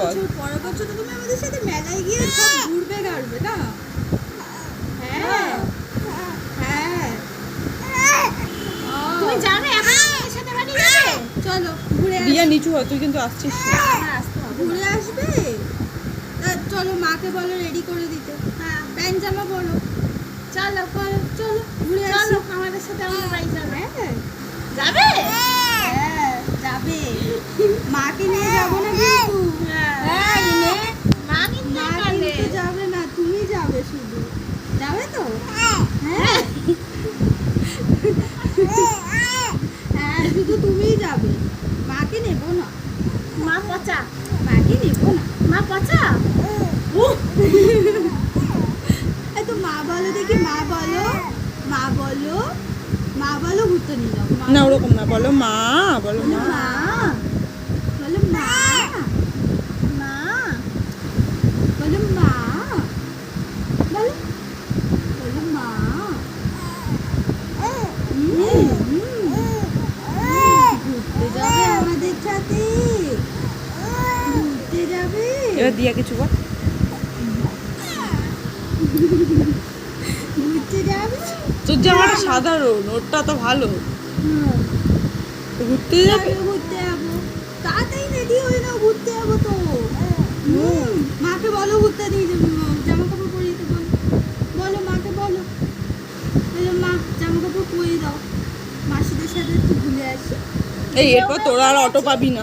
বল। পরের বছর তো তুমি আমাদের সাথে মেলায় গিয়ে সব ঘুরবে গাড়বে না? হ্যাঁ হ্যাঁ তুমি যাবে এখন আমাদের সাথে বাড়ি যাবে? চলো ঘুরে রিয়া নিচু হ, তুই কিন্তু আসছিস না। হ্যাঁ আসতে হবে। ঘুরে আসবে। চলো মাকে বলো রেডি করে দিতে। হ্যাঁ প্যান্ট জামা পরো। চলো চলো চলো ঘুরে আসি। চলো আমাদের সাথে আমাদের বাড়ি যাবে। হ্যাঁ যাবে? হ্যাঁ যাবে। মাকে নিয়ে যাবো না কিন্তু। হ্যাঁ নে মা কিন্তু মা কালে কিন্তু যাবে না, তুমি যাবে শুধু। যাবে তো? হ্যাঁ হ্যাঁ শুধু তুমিই যাবে, মাকে নেবো না। মা পচা মাকে নেবো না। মা পচা এই তো মা বলো দেখি, মা বলো, মা বলো, মা বলো ঘুরতে নিয়ে যাবো। মা না বলো। ওরকম না, বলো মা, বলো মা। মা বলো মা, মা বলো মা, বলো বলো মা। ঘুরতে যাবে আমাদের সাথে, ঘুরতে যাবে। এবার দিয়া কিছু বল। ঘুরতে যাবে। তোর জামাটা সাধারণ, ওরটা তো ভালো। ঘুরতে যাবে। ঘুরতে যাবো, তাড়াতাড়ি রেডি হয়ে নাও, ঘুরতে যাবো তো। মাকে বলো ঘুরতে নিয়ে যাবো, জামা কাপড় পরিয়ে দিতে বলো। বলো মাকে বলো, বলো মা জামা কাপড় পরিয়ে দাও, মাসিদের সাথে একটু ঘুরে আসি। এই এরপর তোরা আর অটো পাবি না।